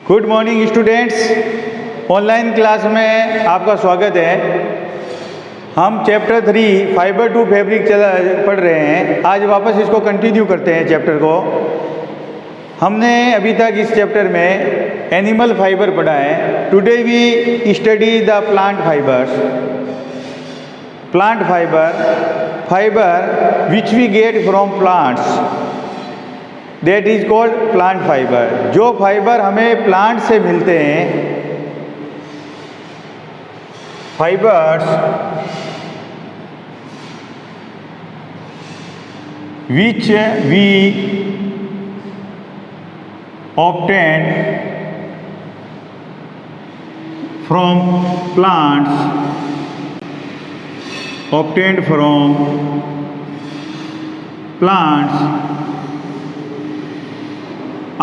Good morning students, online class में आपका स्वागत है। हम चैप्टर 3 फाइबर टू फैब्रिक पढ़ रहे हैं। आज वापस इसको कंटिन्यू करते हैं चैप्टर को। हमने अभी तक इस चैप्टर में एनिमल फाइबर पढ़ा है। Today we study the plant fibres. Plant fibre which we get from plants, that is called plant fibre. जो फाइबर हमें प्लांट से मिलते हैं, fibres which we obtain from plants, obtained from plants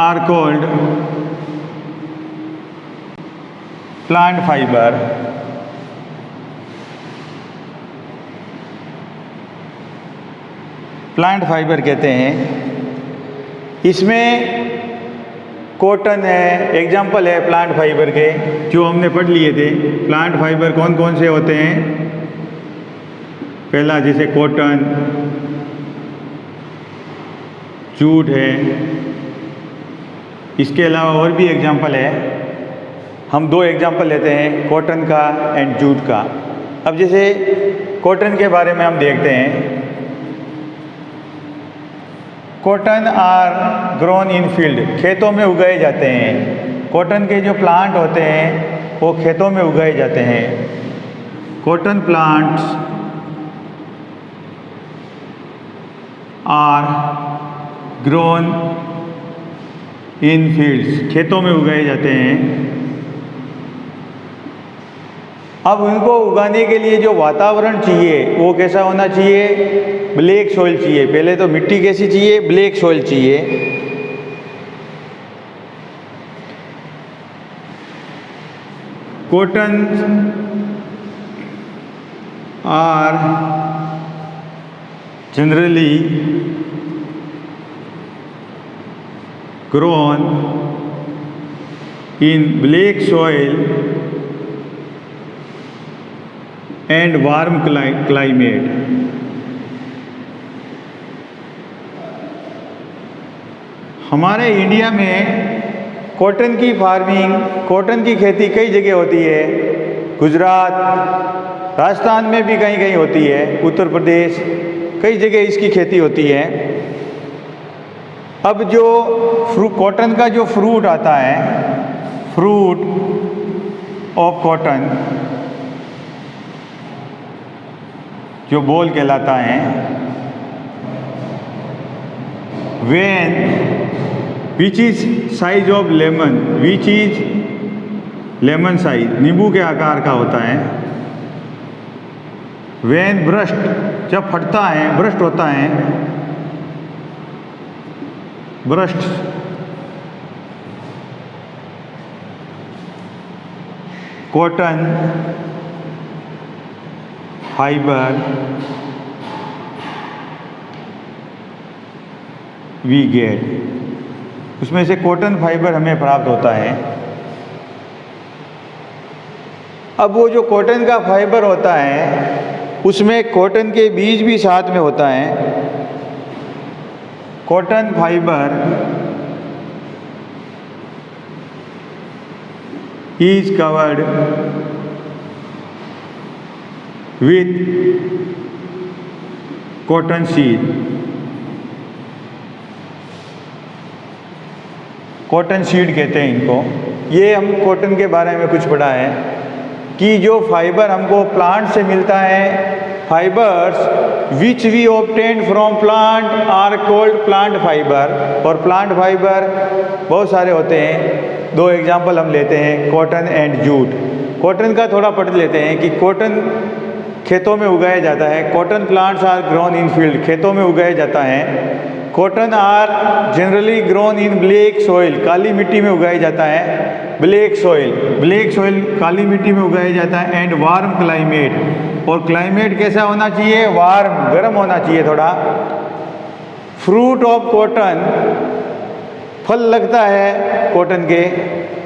are called plant fiber। Plant fibre कहते हैं। इसमें cotton है, example है प्लांट फाइबर के जो हमने पढ़ लिए थे। प्लांट फाइबर कौन कौन से होते हैं? पहला जैसे कॉटन, जूट है। इसके अलावा और भी एग्जाम्पल है। हम दो एग्जाम्पल लेते हैं, कॉटन का एंड जूट का। अब जैसे कॉटन के बारे में हम देखते हैं। Cotton are grown in field, खेतों में उगाए जाते हैं। कॉटन के जो प्लांट होते हैं वो खेतों में उगाए जाते हैं। Cotton plants are grown in fields, खेतों में उगाए जाते हैं। अब उनको उगाने के लिए जो वातावरण चाहिए वो कैसा होना चाहिए? ब्लैक सॉइल चाहिए। पहले तो मिट्टी कैसी चाहिए? ब्लैक सॉइल चाहिए। Cotton are generally grown in black soil and warm climate। हमारे इंडिया में कॉटन की फार्मिंग, कॉटन की खेती कई जगह होती है। गुजरात, राजस्थान में भी कहीं कहीं होती है, उत्तर प्रदेश, कई जगह इसकी खेती होती है। अब जो कॉटन का जो फ्रूट आता है, फ्रूट ऑफ कॉटन जो बोल कहलाता है, when which is size of lemon, which is lemon size, नींबू के आकार का होता है। व्हेन ब्रस्ट, जब फटता है, ब्रस्ट होता है, burst cotton fibre we get, उसमें से कॉटन फाइबर हमें प्राप्त होता है। अब वो जो कॉटन का फाइबर होता है उसमें कॉटन के बीज भी साथ में होता है। Cotton fibre is covered with cotton seed. Cotton seed कहते हैं इनको। ये हम कॉटन के बारे में कुछ पढ़ा है कि जो फाइबर हमको प्लांट से मिलता है, fibres which we obtain from plant are called plant fibre. और प्लांट फाइबर बहुत सारे होते हैं। दो एग्जांपल हम लेते हैं, कॉटन एंड जूट। कॉटन का थोड़ा पढ़ लेते हैं कि कॉटन खेतों में उगाया जाता है। Cotton plants are grown in field, खेतों में उगाया जाता है। Cotton are generally grown in black soil, काली मिट्टी में उगाया जाता है। ब्लैक सॉइल काली मिट्टी में उगाया जाता है। एंड वार्म क्लाइमेट, और क्लाइमेट कैसा होना चाहिए? वार्म, गर्म होना चाहिए थोड़ा। फ्रूट ऑफ कॉटन, फल लगता है कॉटन के,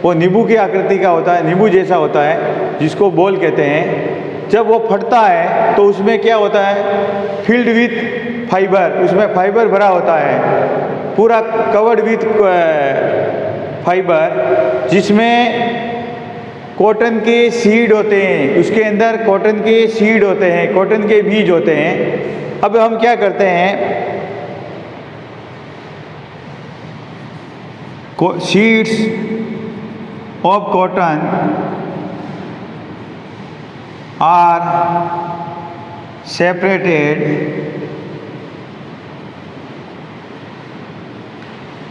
वो नींबू की आकृति का होता है, नींबू जैसा होता है, जिसको बॉल कहते हैं। जब वो फटता है तो उसमें क्या होता है, फिल्ड विथ फाइबर, उसमें फाइबर भरा होता है, पूरा कवर्ड विथ फाइबर, जिसमें कॉटन के सीड होते हैं, उसके अंदर कॉटन के सीड होते हैं, कॉटन के बीज होते हैं। अब हम क्या करते हैं, seeds of cotton are separated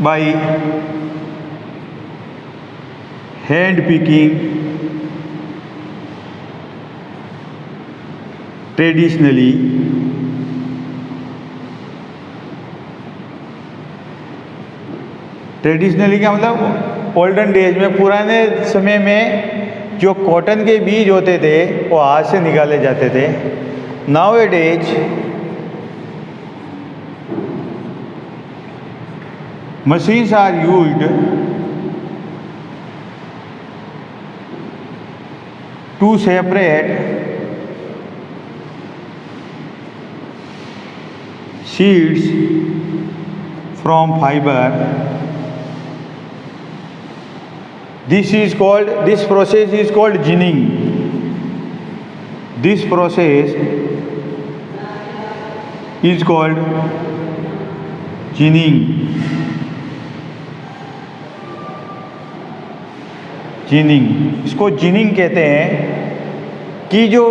by hand picking traditionally. Traditionally का मतलब ओल्डन डेज में, पुराने समय में जो कॉटन के बीज होते थे वो हाथ से निकाले जाते थे। Nowadays machines are used to separate seeds from fiber. This process is called ginning. This process is called ginning. Ginning, इसको जिनिंग कहते हैं कि जो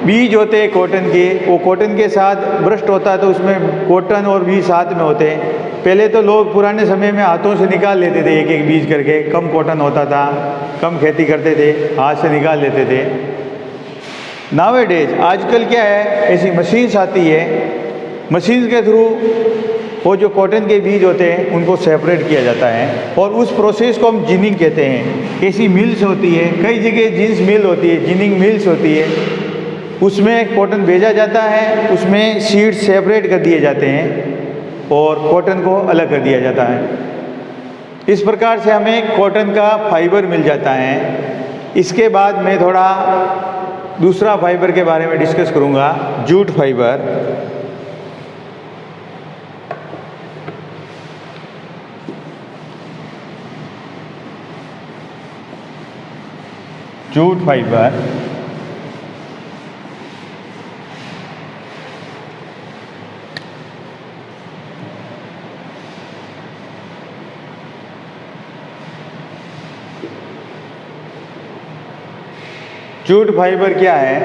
बीज होते हैं कॉटन के, वो कॉटन के साथ ब्रस्ट होता है तो उसमें कॉटन और बीज साथ में होते हैं। पहले तो लोग पुराने समय में हाथों से निकाल लेते थे एक एक बीज करके, कम कॉटन होता था, कम खेती करते थे, हाथ से निकाल लेते थे। नाउ ए डेज आजकल क्या है, ऐसी मशीन्स आती है, मशीन्स के थ्रू वो जो कॉटन के बीज होते हैं उनको सेपरेट किया जाता है और उस प्रोसेस को हम जिनिंग कहते हैं। ऐसी मिल्स होती है, कई जगह जींस मिल होती है, जिनिंग मिल्स होती है, उसमें कॉटन भेजा जाता है, उसमें सीड्स सेपरेट कर दिए जाते हैं और कॉटन को अलग कर दिया जाता है। इस प्रकार से हमें कॉटन का फाइबर मिल जाता है। इसके बाद मैं थोड़ा दूसरा फाइबर के बारे में डिस्कस करूँगा, jute fibre. Jute fibre jute fibre क्या है?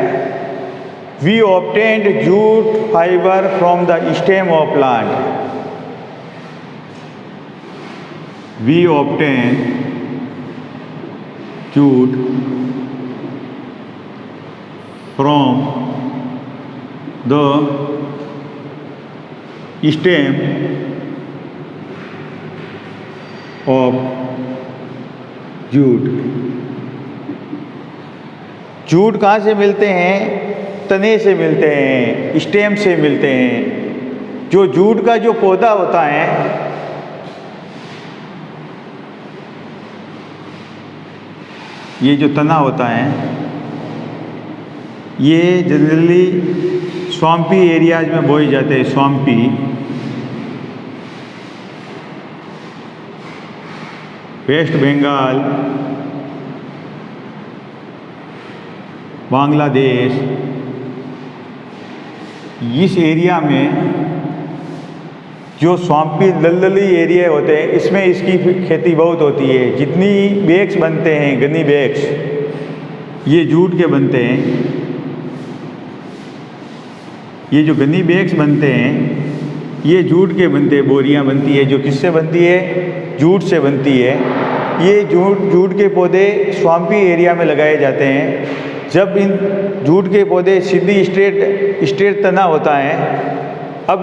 We obtained jute fibre from the stem of plant. We obtain jute from the stem of jute। Jute कहाँ से मिलते हैं? तने से मिलते हैं, स्टेम से मिलते हैं। जो जूट का जो पौधा होता है, ये जो तना होता है, ये जनरली स्वाम्पी एरियाज में बोए जाते हैं। स्वाम्पी, वेस्ट बंगाल, बांग्लादेश, इस एरिया में जो स्वाम्पी दलदली एरिया होते हैं, इसमें इसकी खेती बहुत होती है। जितनी बैग्स बनते हैं, गनी बैग्स, ये जूट के बनते हैं। ये जो गनी बैग्स बनते हैं, ये जूट के बनते हैं। बोरियां बनती है, जो किससे बनती है? जूट से बनती है। ये जूट के पौधे स्वाम्पी एरिया में लगाए जाते हैं। जब इन जूट के पौधे सीधी स्ट्रेट तना होता है, अब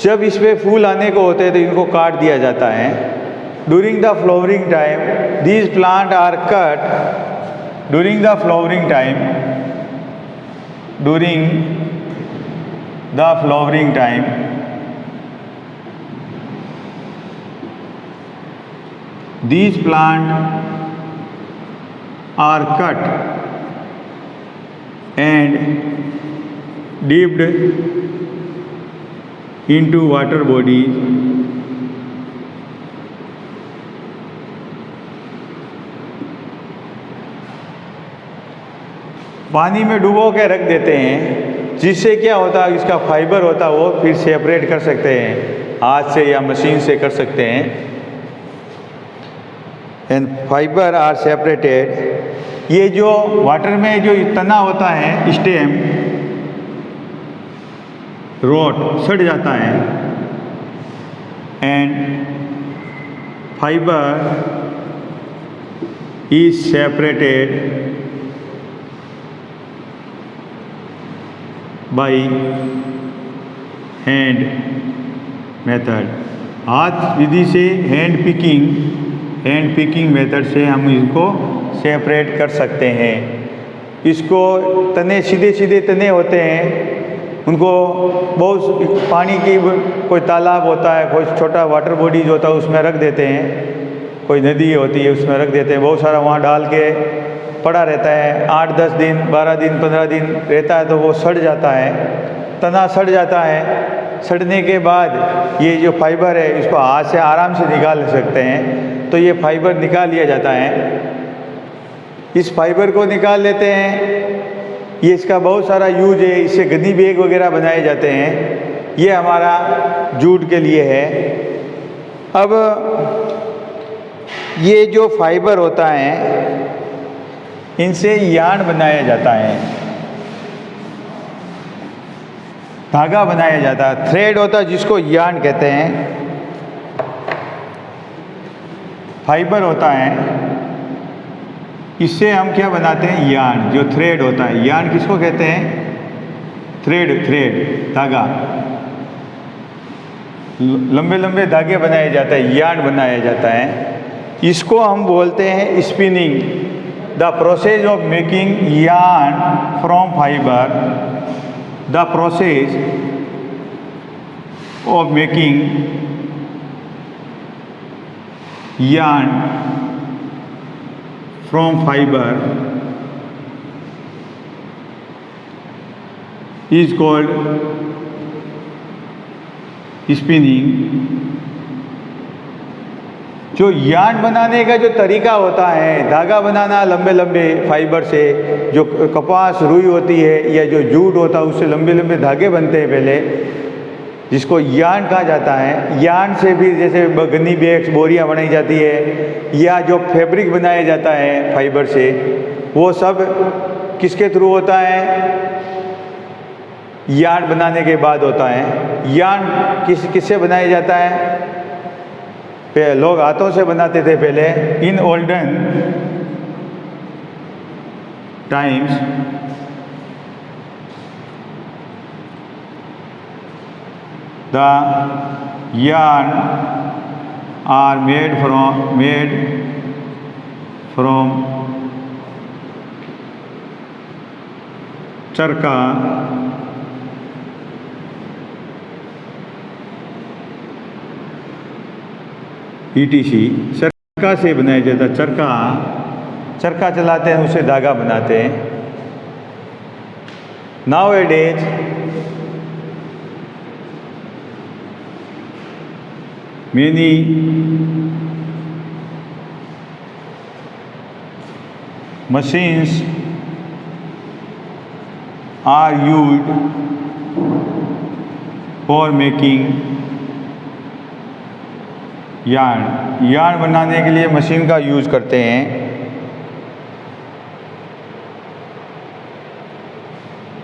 जब इस पर फूल आने को होते हैं तो इनको काट दिया जाता है। During the flowering time these plant are cut. During the flowering time, during the flowering time these plant are cut and dipped into water bodies पानी में डुबो के रख देते हैं, जिससे क्या होता है इसका फाइबर होता है वो फिर सेपरेट कर सकते हैं, हाथ से या मशीन से कर सकते हैं। And fibre are separated. ये जो वाटर में जो तना होता है स्टेम रोट सड़ जाता है and fibre is separated by hand method. हाथ विधि से हैंड पिकिंग मेथड से हम इसको सेपरेट कर सकते हैं। इसको तने सीधे तने होते हैं, उनको बहुत पानी की कोई तालाब होता है, कोई छोटा वाटर बॉडीज होता है उसमें रख देते हैं, कोई नदी होती है उसमें रख देते हैं, बहुत सारा वहाँ डाल के पड़ा रहता है, 8-10 दिन 12 दिन 15 दिन रहता है तो वो सड़ जाता है, तना सड़ जाता है। सड़ने के बाद ये जो फाइबर है इसको हाथ से आराम से निकाल सकते हैं, तो ये फाइबर निकाल लिया जाता है। इस फाइबर को निकाल लेते हैं, ये इसका बहुत सारा यूज है, इससे गद्दी बैग वगैरह बनाए जाते हैं। ये हमारा जूट के लिए है। अब ये जो फाइबर होता है इनसे यार्न बनाया जाता है, धागा बनाया जाता है, थ्रेड होता है जिसको यार्न कहते हैं। फाइबर होता है, इससे हम क्या बनाते हैं यार्न, जो थ्रेड होता है। यार्न किसको कहते हैं? थ्रेड धागा, लंबे धागे बनाए जाते हैं, यार्न बनाया जाता है। इसको हम बोलते हैं spinning. The process of making yarn from fibre, the process of making yarn from fibre is called spinning. जो यार्न बनाने का जो तरीका होता है, धागा बनाना लंबे फाइबर से, जो कपास रुई होती है या जो जूट होता है उससे लंबे धागे बनते हैं पहले, जिसको यार्न कहा जाता है। यार्न से भी जैसे गन्नी बैग्स बोरियां बनाई जाती है या जो फैब्रिक बनाया जाता है फाइबर से, वो सब किसके थ्रू होता है? यार्न बनाने के बाद होता है। यार्न किससे बनाया जाता है? लोग हाथों से बनाते थे पहले। In olden times the yarn are made from चरखा, ETC। चरखा से बनाया जाता है। चरखा चलाते हैं, उससे धागा बनाते हैं। Nowadays many machines are used for making yarn बनाने के लिए मशीन का यूज करते हैं।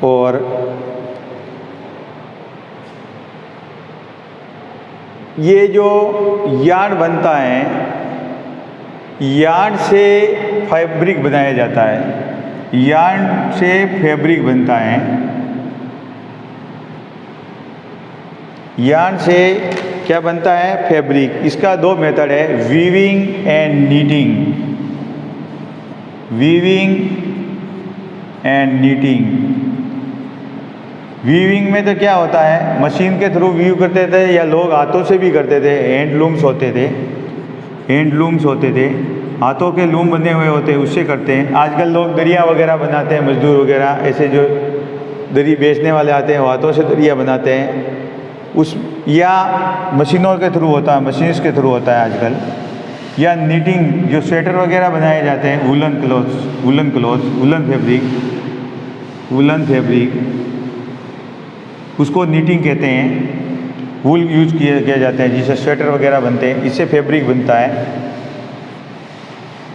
और ये जो यार्न बनता है, यार्न से फैब्रिक बनाया जाता है। यार्न से फैब्रिक बनता है। यार्न से क्या बनता है? फैब्रिक। इसका 2 मेथड है, weaving and knitting. Weaving and knitting. Weaving में तो क्या होता है, मशीन के थ्रू वीव करते थे या लोग हाथों से भी करते थे, हैंडलूम्स होते थे। हैंडलूम्स होते थे, हाथों के लूम बने हुए होते हैं, उससे करते हैं। आजकल लोग दरिया वगैरह बनाते हैं, मजदूर वगैरह ऐसे जो दरी बेचने वाले आते हैं वो हाथों से दरिया बनाते हैं, उस या मशीनों के थ्रू होता है, मशीन्स के थ्रू होता है आजकल। या नीटिंग, जो स्वेटर वगैरह बनाए जाते हैं, वुलन क्लॉथ्स, वुलन फैब्रिक, उसको नीटिंग कहते हैं। वूल यूज किया जाता है जिससे स्वेटर वगैरह बनते हैं, इससे फैब्रिक बनता है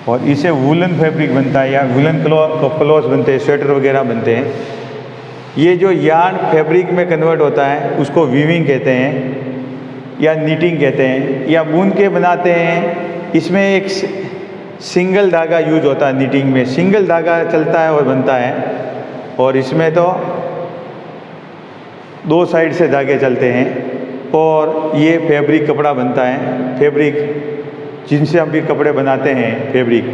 और इससे वुलन फैब्रिक बनता है या वुलन क्लॉथ बनते हैं, स्वेटर वगैरह बनते हैं। ये जो यार्न फैब्रिक में कन्वर्ट होता है उसको वीविंग कहते हैं या नीटिंग कहते हैं, या बूंद के बनाते हैं। इसमें एक सिंगल धागा यूज होता है नीटिंग में, सिंगल धागा चलता है और बनता है, और इसमें तो 2 साइड से धागे चलते हैं और ये फैब्रिक कपड़ा बनता है। फैब्रिक जिनसे हम भी कपड़े बनाते हैं, फैब्रिक।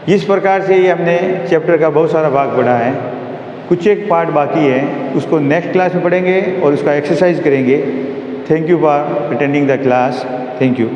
इस प्रकार से ये हमने चैप्टर का बहुत सारा भाग पढ़ा है। कुछ एक पार्ट बाकी है, उसको नेक्स्ट क्लास में पढ़ेंगे और उसका एक्सरसाइज करेंगे। Thank you for attending the class. Thank you.